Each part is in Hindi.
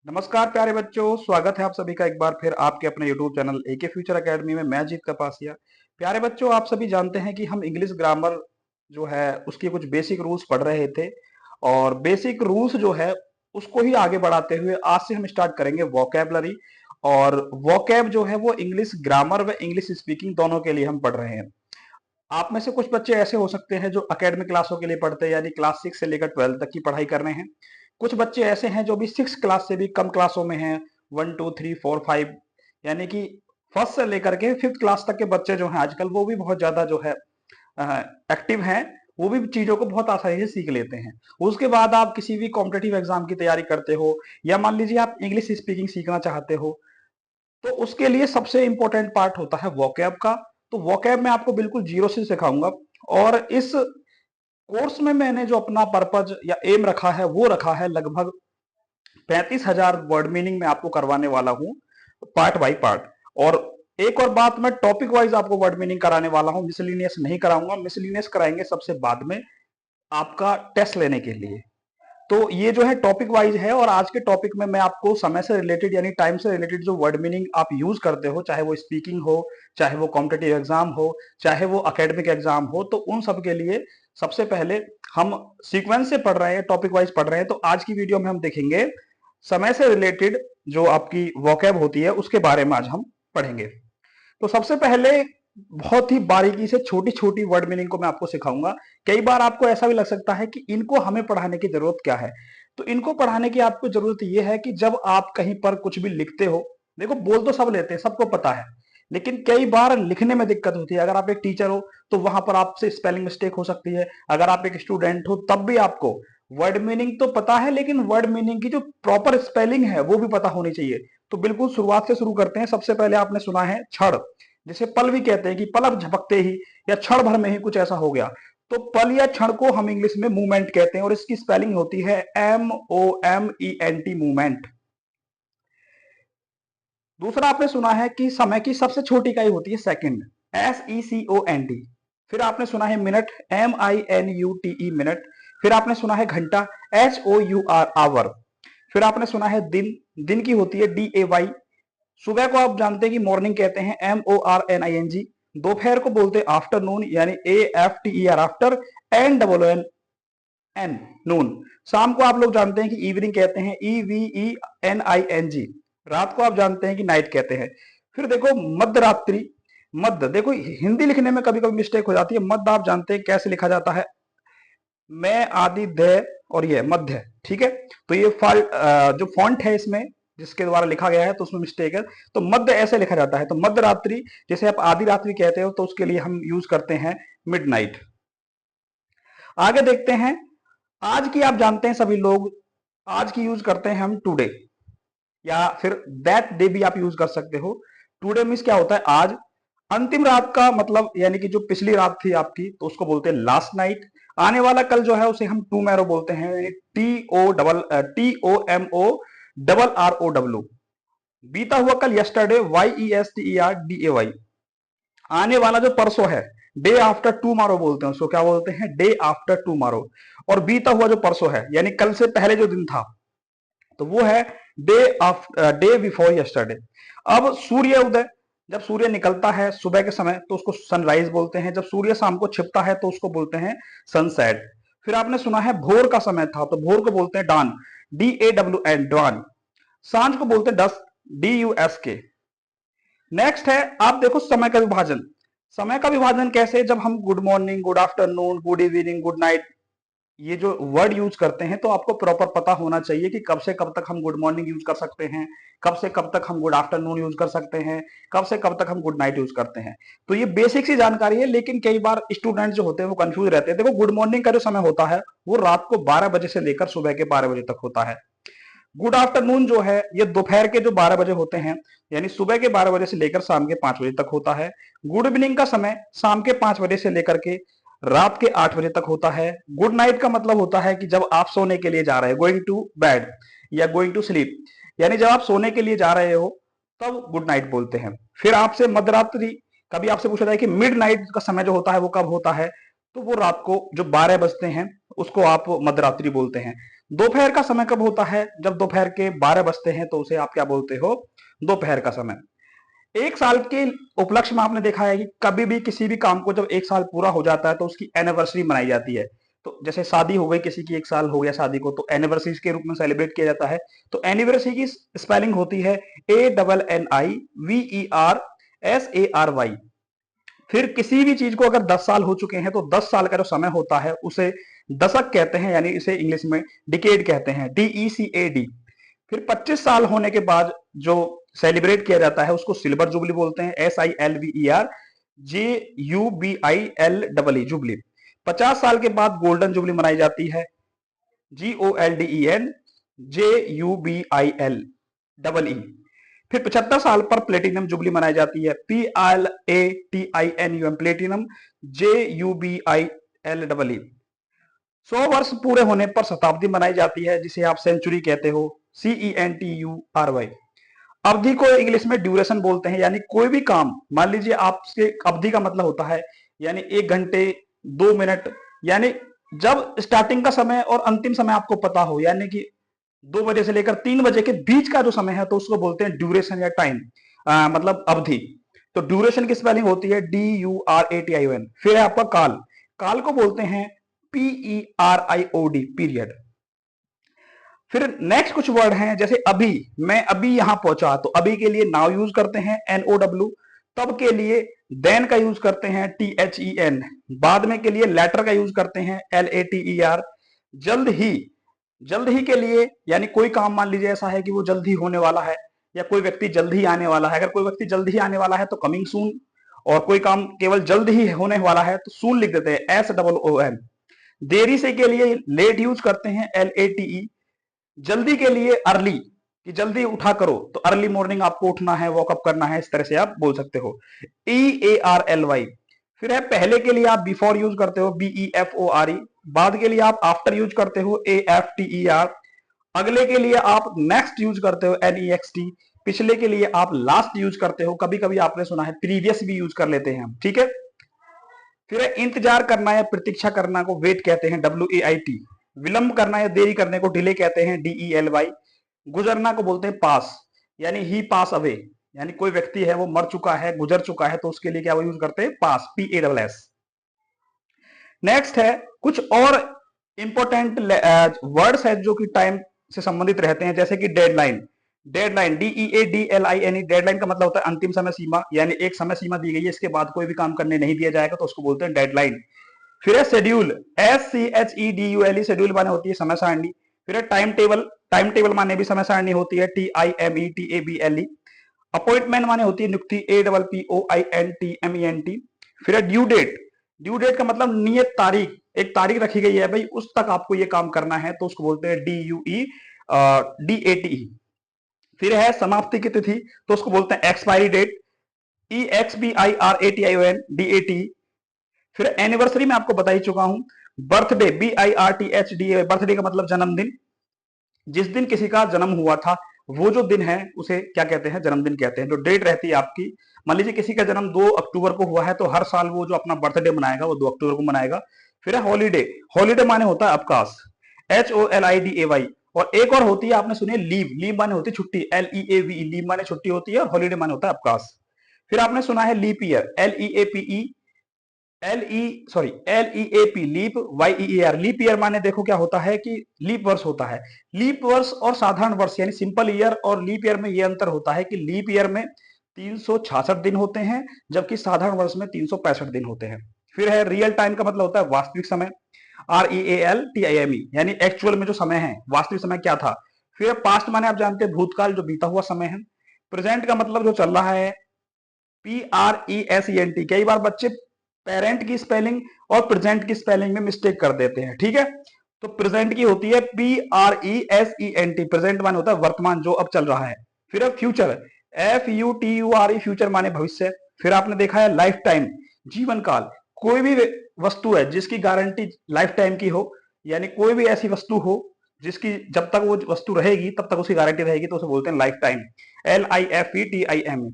नमस्कार प्यारे बच्चों, स्वागत है आप सभी का एक बार फिर आपके अपने YouTube channel AK future academy में। मैं जीत कपासिया। प्यारे बच्चों, आप सभी जानते हैं कि हम इंग्लिश ग्रामर जो है उसके कुछ बेसिक रूल्स पढ़ रहे थे और बेसिक रूल्स जो है उसको ही आगे बढ़ाते हुए आज से हम स्टार्ट करेंगे वोकैबलरी। और वोकैब जो है वो इंग्लिश ग्रामर व इंग्लिश स्पीकिंग दोनों के लिए हम पढ़ रहे हैं। आप में से कुछ बच्चे ऐसे हो सकते हैं जो एकेडमिक क्लासों के लिए पढ़ते हैं, यानी क्लास 6 से लेकर 12 तक की पढ़ाई कर रहे हैं। कुछ बच्चे ऐसे हैं जो भी 6 क्लास से भी कम क्लासों में हैं, 1 2 3 4 5, यानी कि फर्स्ट से लेकर के 5th क्लास तक के बच्चे जो हैं आजकल वो भी बहुत ज्यादा जो है एक्टिव हैं। वो भी चीजों को बहुत आसानी से सीख लेते हैं। उसके बाद आप किसी भी कॉम्पिटेटिव एग्जाम की तैयारी करते हो या मान लीजिए आप इंग्लिश स्पीकिंग सीखना चाहते हो, तो उसके लिए सबसे इंपॉर्टेंट पार्ट होता है वोकैब का। तो वोकैब मैं आपको बिल्कुल जीरो से सिखाऊंगा। और इस कोर्स में मैंने जो अपना पर्पज या एम रखा है वो रखा है लगभग 35,000 वर्ड मीनिंग में आपको करवाने वाला हूं, पार्ट बाय पार्ट। और एक और बात, मैं टॉपिक वाइज आपको वर्ड मीनिंग कराने वाला हूं, मिसलिनियस नहीं कराऊंगा। मिसलिनियस कराएंगे सबसे बाद में आपका टेस्ट लेने के लिए। तो ये जो है टॉपिक वाइज है। और आज के टॉपिक में मैं आपको समय से रिलेटेड यानी टाइम से रिलेटेड जो वर्ड मीनिंग आप यूज करते हो, चाहे वो स्पीकिंग हो, चाहे वो कॉम्पिटेटिव एग्जाम हो, चाहे वो एकेडमिक एग्जाम हो, तो उन सब के लिए सबसे पहले हम सीक्वेंस से पढ़ रहे हैं, टॉपिक वाइज पढ़ रहे हैं। तो आज की वीडियो में हम देखेंगे समय से रिलेटेड जो आपकी वोकैब होती है उसके बारे में आज हम पढ़ेंगे। तो सबसे पहले बहुत ही बारीकी से छोटी छोटी वर्ड मीनिंग को मैं आपको सिखाऊंगा। कई बार आपको ऐसा भी लग सकता है कि इनको हमें पढ़ाने की जरूरत क्या है। तो इनको पढ़ाने की आपको जरूरत यह है कि जब आप कहीं पर कुछ भी लिखते हो, देखो बोल तो सब लेते हैं, सबको पता है, लेकिन कई बार लिखने में दिक्कत होती है। अगर आप एक टीचर हो तो वहां पर आपसे स्पेलिंग मिस्टेक हो सकती है। अगर आप एक स्टूडेंट हो तब भी आपको वर्ड मीनिंग तो पता है, लेकिन वर्ड मीनिंग की जो प्रॉपर स्पेलिंग है वो भी पता होनी चाहिए। तो बिल्कुल शुरुआत से शुरू करते हैं। सबसे पहले आपने सुना है क्षण, जिसे पल भी कहते हैं कि पलक झपकते ही या क्षण भर में ही कुछ ऐसा हो गया। तो पल या क्षण को हम इंग्लिश में मूवमेंट कहते हैं और इसकी स्पेलिंग होती है MOMENT, मूवमेंट। दूसरा आपने सुना है कि समय की सबसे छोटी इकाई होती है सेकंड, SECOND। फिर आपने सुना है मिनट, MINUTE, मिनट। फिर आपने सुना है घंटा, HOUR, आवर। फिर आपने सुना है दिन, दिन की होती है DAY। सुबह को आप जानते हैं कि मॉर्निंग कहते हैं, MORNING। दोपहर को बोलते हैं आफ्टरनून, यानी AFTER, आफ्टर। NOON, नून। शाम को आप लोग जानते हैं कि इवनिंग कहते हैं, EVENING। रात को आप जानते हैं कि नाइट कहते हैं। फिर देखो मध्य रात्रि, मध्य, देखो हिंदी लिखने में कभी कभी मिस्टेक हो जाती है। मध्य आप जानते हैं कैसे लिखा जाता है, मैं आदि दे और ये मध्य, ठीक है। तो ये जो फॉन्ट है इसमें जिसके द्वारा लिखा गया है तो उसमें मिस्टेक है। तो मध्य ऐसे लिखा जाता है। तो मध्य रात्रि, जैसे आप आधी रात्रि कहते हो तो उसके लिए हम यूज करते हैं मिडनाइट। आगे देखते हैं, आज की आप जानते हैं सभी लोग, आज की यूज करते हैं हम टुडे, या फिर दैट डे भी आप यूज कर सकते हो। टुडे मीन्स क्या होता है, आज। अंतिम रात का मतलब यानी कि जो पिछली रात थी आपकी, तो उसको बोलते हैं लास्ट नाइट। आने वाला कल जो है उसे हम टूमैरो बोलते हैं, TOMO बीता हुआ कल यस्टरडे, YESTERDAY। आने वाला जो परसों है, डे आफ्टर टूमारो बोलते हैं उसको, क्या बोलते हैं, डे आफ्टर टूमारो। और बीता हुआ जो परसों है यानी कल से पहले जो दिन था, तो वो है डे बिफोर यस्टरडे। अब सूर्य उदय, जब सूर्य निकलता है सुबह के समय तो उसको सनराइज बोलते हैं। जब सूर्य शाम को छिपता है तो उसको बोलते हैं सनसेट। फिर आपने सुना है भोर का समय था, तो भोर को बोलते हैं डान, DAWN, डान। सांझ को बोलते हैं डस्क, DUSK। नेक्स्ट है, आप देखो समय का विभाजन। समय का विभाजन कैसे, जब हम good morning, good afternoon, good evening, good night ये जो वर्ड यूज करते हैं, तो आपको प्रॉपर पता होना चाहिए कि कब से कब तक हम गुड मॉर्निंग यूज कर सकते हैं, कब से कब तक हम गुड आफ्टरनून यूज कर सकते हैं, कब से कब तक हम गुड नाइट यूज करते हैं। तो ये बेसिक सी जानकारी है, लेकिन कई बार स्टूडेंट जो होते हैं वो कंफ्यूज रहते हैं। देखो गुड मॉर्निंग का जो समय होता है वो रात को 12 बजे से लेकर सुबह के 12 बजे तक होता है। गुड आफ्टरनून जो है ये दोपहर के जो 12 बजे होते हैं, यानी सुबह के 12 बजे से लेकर शाम के 5 बजे तक होता है। गुड इवनिंग का समय शाम के 5 बजे से लेकर के रात के 8 बजे तक होता है। गुड नाइट का मतलब होता है कि जब आप सोने के लिए जा रहे हैं, गोइंग टू बेड या गोइंग टू स्लीप, यानी जब आप सोने के लिए जा रहे हो तब गुड नाइट बोलते हैं। फिर आपसे मध्यरात्रि, कभी आपसे पूछा जाए कि मिड नाइट का समय जो होता है वो कब होता है, तो वो रात को जो 12 बजते हैं उसको आप मध्यरात्रि बोलते हैं। दोपहर का समय कब होता है? जब दोपहर के 12 बजते हैं तो उसे आप क्या बोलते हो? दोपहर का समय। एक साल के उपलक्ष्य में आपने देखा है कि कभी भी किसी भी काम को जब एक साल पूरा हो जाता है तो उसकी एनिवर्सरी मनाई जाती है। तो जैसे शादी हो गई किसी की, एक साल हो गया शादी को, तो एनिवर्सरी के रूप में सेलिब्रेट किया जाता है। तो एनिवर्सरी की स्पेलिंग होती है ANNIVERSARY। फिर किसी भी चीज को अगर 10 साल हो चुके हैं तो 10 साल का जो समय होता है उसे दशक कहते हैं, यानी इसे इंग्लिश में डिकेड कहते हैं, DECAD। फिर 25 साल होने के बाद जो सेलिब्रेट किया जाता है उसको सिल्वर जुबली बोलते हैं, SILVER JUBILEE, जुबली। 50 साल के बाद गोल्डन जुबली मनाई जाती है, GOLDEN JUBILEE। फिर 75 साल पर प्लेटिनम जुबली मनाई जाती है, PLATINUM, प्लेटिनम, JUBILEE। 100 वर्ष पूरे होने पर शताब्दी मनाई जाती है, जिसे आप सेंचुरी कहते हो, CENTURY। अवधि को इंग्लिश में ड्यूरेशन बोलते हैं, यानी कोई भी काम, मान लीजिए आपसे अवधि का मतलब होता है यानी 1 घंटे 2 मिनट, यानी जब स्टार्टिंग का समय और अंतिम समय आपको पता हो, यानी कि 2 बजे से लेकर 3 बजे के बीच का जो समय है तो उसको बोलते हैं ड्यूरेशन या टाइम, मतलब अवधि। तो ड्यूरेशन की स्पेलिंग होती है DURATION। फिर है आपका काल। काल को बोलते हैं PERIOD, पीरियड। फिर नेक्स्ट कुछ वर्ड हैं, जैसे अभी, मैं अभी यहां पहुंचा, तो अभी के लिए नाउ यूज करते हैं NOW। तब के लिए देन का यूज करते हैं THEN। बाद में के लिए लेटर का यूज करते हैं LATER। जल्द ही, जल्द ही के लिए, यानी कोई काम मान लीजिए ऐसा है कि वो जल्द ही होने वाला है, या कोई व्यक्ति जल्द ही आने वाला है। अगर कोई व्यक्ति जल्द ही आने वाला है तो कमिंग सून, और कोई काम केवल जल्द ही होने वाला है तो सून लिख देते हैं, SOON। देरी से के लिए लेट यूज करते हैं LATE। जल्दी के लिए अर्ली, कि जल्दी उठा करो, तो अर्ली मॉर्निंग आपको उठना है, वॉकअप करना है, इस तरह से आप बोल सकते हो, EARLY। फिर है पहले के लिए आप बिफोर यूज करते हो, BEFORE। बाद के लिए आप आफ्टर यूज करते हो, AFTER। अगले के लिए आप नेक्स्ट यूज करते हो, NEXT। पिछले के लिए आप लास्ट यूज करते हो, कभी कभी आपने सुना है प्रीवियस भी यूज कर लेते हैं हम, ठीक है। फिर है इंतजार करना या प्रतीक्षा करना को वेट कहते हैं, WAIT। विलंब करना या देरी करने को डिले कहते हैं, DELY। गुजरना को बोलते हैं पास, यानी ही पास अवे, यानी कोई व्यक्ति है वो मर चुका है, गुजर चुका है, तो उसके लिए क्या वो यूज करते हैं, पास, PASS। नेक्स्ट है कुछ और इंपॉर्टेंट वर्ड्स है जो कि टाइम से संबंधित रहते हैं, जैसे कि डेडलाइन। Deadline, DEADLINE। डेडलाइन का मतलब होता है अंतिम समय सीमा, यानी एक समय सीमा दी गई है, इसके बाद कोई भी काम करने नहीं दिया जाएगा तो उसको बोलते हैं डेडलाइन। फिर है शेड्यूल, SCHEDULE। शेड्यूल माने होती है समय सारणी। फिर है टाइम टेबल। टाइम टेबल माने भी समय सारणी होती है, TIMETABLE। अपॉइंटमेंट माने होती है नियुक्ति, APPOINTMENT। फिर है ड्यू डेट। ड्यू डेट का मतलब नियत तारीख, एक तारीख रखी गई है भाई, उस तक आपको ये काम करना है, तो उसको बोलते हैं DUEDATE। फिर है समाप्ति की तिथि, तो उसको बोलते हैं एक्सपायरी डेट, EXPIRATION, DAT। फिर एनिवर्सरी में आपको बता ही चुका हूं। Birthday, BIRTHDA। बर्थडे का मतलब जन्मदिन, जिस दिन किसी का जन्म हुआ था वो जो दिन है उसे क्या कहते हैं, जन्मदिन कहते हैं। जो डेट रहती है आपकी, मान लीजिए किसी का जन्म 2 अक्टूबर को हुआ है तो हर साल वो जो अपना बर्थडे मनाएगा वो 2 अक्टूबर को मनाएगा। फिर है हॉलीडे। हॉलीडे माने होता है अवकाश, HOLIDAY। और एक और होती है, आपने सुनी है लीव। लीव माने होती है छुट्टी, LEAVE। लीव माने छुट्टी होती है और हॉलीडे माने होता है अवकाश। फिर आपने सुना है leap year, LEAP, leap, YEAR। Leap year माने देखो क्या होता है कि लीप वर्ष होता है। लीप वर्ष और साधारण वर्ष यानी सिंपल ईयर और लीप ईयर में ये अंतर होता है कि लीप ईयर में 366 दिन होते हैं, जबकि साधारण वर्ष में 365 दिन होते हैं। फिर है रियल टाइम का मतलब होता है वास्तविक समय, REALTIME, यानी एक्चुअल में जो समय है, वास्तविक समय क्या था। फिर पास्ट माने आप जानते हैं भूतकाल, जो बीता हुआ समय है। प्रेजेंट का मतलब जो चल रहा है, PRESENT। कई बार बच्चे पेरेंट की स्पेलिंग और प्रेजेंट की स्पेलिंग में मिस्टेक कर देते हैं, ठीक है। तो प्रेजेंट की होती है PRESENT। प्रेजेंट माने होता है वर्तमान, जो अब चल रहा है। फिर अब फ्यूचर, FUTURE, फ्यूचर माने भविष्य। फिर आपने देखा है लाइफ टाइम, जीवन काल। कोई भी वस्तु है जिसकी गारंटी लाइफ टाइम की हो, यानी कोई भी ऐसी वस्तु हो जिसकी जब तक वो वस्तु रहेगी तब तक उसकी गारंटी रहेगी, तो उसे बोलते हैं लाइफ टाइम, LIFETIME।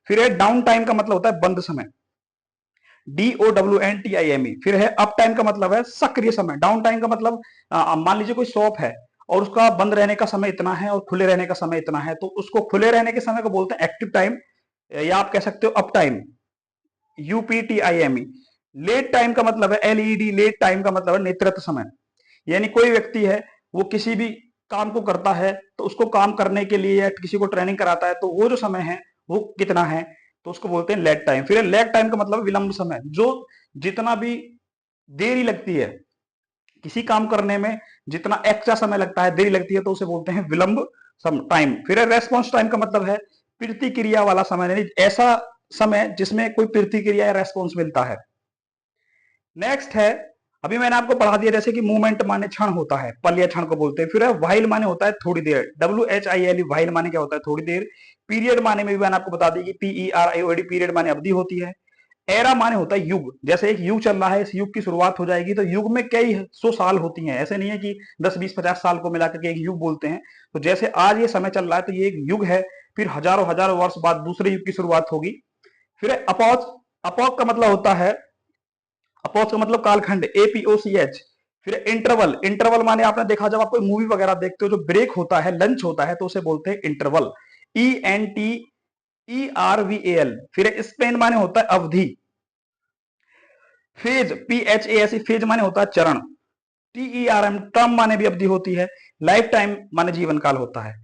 फिर है डाउन टाइम का मतलब होता है बंद समय। DOWNTIME। फिर है अप टाइम का मतलब है सक्रिय समय, डाउन टाइम का मतलब मान लीजिए कोई शॉप है और उसका बंद रहने का समय इतना है और खुले रहने का समय इतना है, तो उसको खुले रहने के समय को बोलते हैं एक्टिव टाइम, या आप कह सकते हो uptime, UPTIME। Late time का मतलब है LED, लेट टाइम का मतलब है नेतृत्व समय। यानी कोई व्यक्ति है, वो किसी भी काम को करता है तो उसको काम करने के लिए या किसी को ट्रेनिंग कराता है, तो वो जो समय है वो कितना है, तो उसको बोलते हैं लेट टाइम। फिर लेट टाइम का मतलब विलंब समय, जो जितना भी देरी लगती है किसी काम करने में, जितना एक्स्ट्रा समय लगता है, देरी लगती है, तो उसे बोलते हैं विलंब टाइम। फिर रेस्पॉन्स टाइम का मतलब है प्रतिक्रिया वाला समय, यानी ऐसा समय जिसमें कोई प्रतिक्रिया या रेस्पॉन्स मिलता है। नेक्स्ट है, अभी मैंने आपको पढ़ा दिया जैसे कि मूवमेंट माने क्षण होता है, पल या क्षण को बोलते हैं। फिर है व्हाइल माने होता है थोड़ी देर, WHILE, व्हाइल माने क्या होता है थोड़ी देर। पीरियड माने में भी मैंने आपको बता दी कि PERIOD, पीरियड माने अवधि होती है। एरा माने होता है युग, जैसे एक युग चल रहा है, इस युग की शुरुआत हो जाएगी, तो युग में कई सौ साल होती हैं, ऐसे नहीं है कि 10 20 50 साल को मिलाकर के एक युग बोलते हैं। तो जैसे आज ये समय चल रहा है तो ये एक युग है, फिर हजारों हजारों वर्ष बाद दूसरे युग की शुरुआत होगी। फिर अपॉज, अपॉज का मतलब होता है, अपोज का मतलब कालखंड, APOCH। फिर इंटरवल, इंटरवल माने आपने देखा जब आप कोई मूवी वगैरह देखते हो, जो ब्रेक होता है, लंच होता है, तो उसे बोलते हैं इंटरवल, ENTERVAL। फिर स्पेन माने होता है अवधि। फेज, PHASE, फेज माने होता है चरण। TERM, टर्म माने भी अवधि होती है। लाइफ टाइम माने जीवन काल होता है।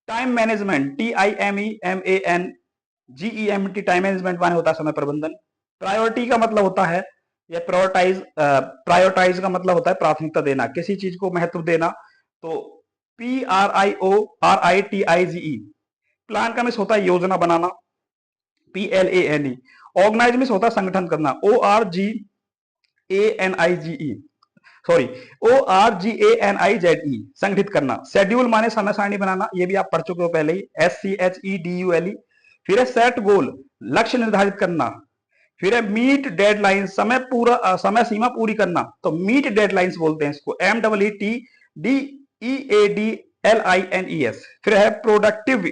Time management, TIMEMANGEMT, time management माने होता है समय प्रबंधन। प्रायोरिटी का मतलब होता है, या प्रायोरिटाइज, प्रायोरिटाइज का मतलब होता है प्राथमिकता देना, किसी चीज को महत्व देना, तो PRIORITIGE। प्लान का मिस होता है योजना बनाना, PLANE। ऑर्गेनाइज मिस होता है संगठन करना, ORGANIGE, सॉरी, ORGANIZE, संगठित करना। शेड्यूल माने समय सारणी बनाना, ये भी आप पढ़ चुके हो पहले ही, SCHEDULE। फिर है सेट गोल, लक्ष्य निर्धारित करना। फिर है मीट डेडलाइन, समय पूरा, समय सीमा पूरी करना, तो मीट डेडलाइंस बोलते हैं इसको, MEETDEADLINES। फिर है प्रोडक्टिव,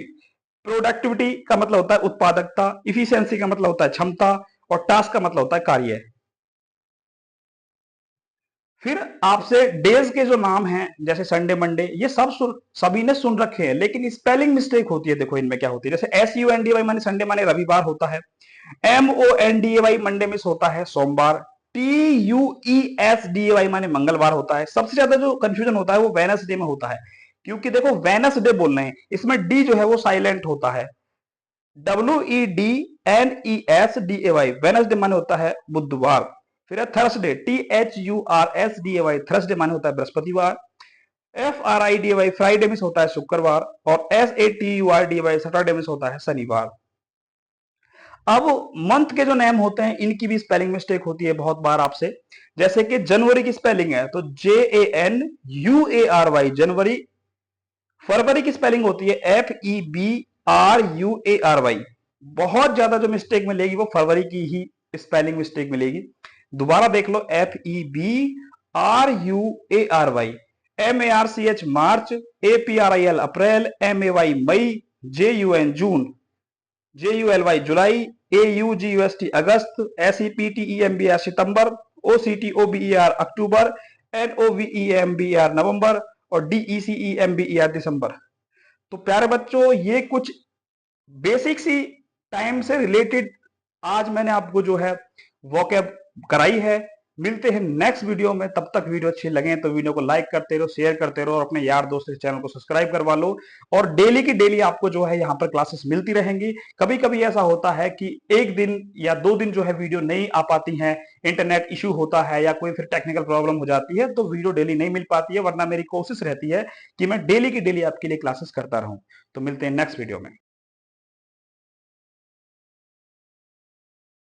प्रोडक्टिविटी का मतलब होता है उत्पादकता। इफिशियंसी का मतलब होता है क्षमता, और टास्क का मतलब होता है कार्य। फिर आपसे डेज के जो नाम हैं जैसे संडे, मंडे, ये सब सभी ने सुन रखे हैं, लेकिन स्पेलिंग मिस्टेक होती है। देखो इनमें क्या होती है, जैसे SUNDY माने संडे माने रविवार होता है, MONDAY मंडे मिस होता है सोमवार, TUESDAY माने मंगलवार होता है। सबसे ज्यादा जो कंफ्यूजन होता है वो वेनसडे में होता है, क्योंकि देखो वेनसडे बोल रहे हैं, इसमें डी जो है वो साइलेंट होता है, WEDNESDAY, वेनसडे माने होता है बुधवार। फिर है थर्सडे, THURSDAY, थर्सडे माने होता है बृहस्पतिवार। FRIDAY, फ्राइडे मिस होता है शुक्रवार, और SATURDAY, सैटरडे मिस होता है शनिवार। अब मंथ के जो नेम होते हैं इनकी भी स्पेलिंग मिस्टेक होती है बहुत बार आपसे, जैसे कि जनवरी की स्पेलिंग है तो JANUARY, जनवरी। फरवरी की स्पेलिंग होती है FEBRUARY। बहुत ज्यादा जो मिस्टेक मिलेगी वो फरवरी की ही स्पेलिंग मिस्टेक मिलेगी। दोबारा देख लो, FEBRUARY। MARCH, मार्च। APRIL, अप्रैल। MAY, मई। JUN, जून। JULY, जुलाई। AUGUST, अगस्त। SEPTEMBR, सितंबर। OCTOBER, अक्टूबर। NOVEMBR, नवंबर। और DECEMBER, दिसंबर। तो प्यारे बच्चों, ये कुछ बेसिक सी टाइम से रिलेटेड आज मैंने आपको जो है वोकैब कराई है। मिलते हैं नेक्स्ट वीडियो में, तब तक वीडियो अच्छी लगे तो वीडियो को लाइक करते रहो, शेयर करते रहो, और अपने यार दोस्त के चैनल को सब्सक्राइब करवा लो। और डेली की डेली आपको जो है यहाँ पर क्लासेस मिलती रहेंगी। कभी कभी ऐसा होता है कि एक दिन या 2 दिन जो है वीडियो नहीं आ पाती है, इंटरनेट इश्यू होता है या कोई फिर टेक्निकल प्रॉब्लम हो जाती है, तो वीडियो डेली नहीं मिल पाती है, वरना मेरी कोशिश रहती है कि मैं डेली की डेली आपके लिए क्लासेस करता रहूं। तो मिलते हैं नेक्स्ट वीडियो में।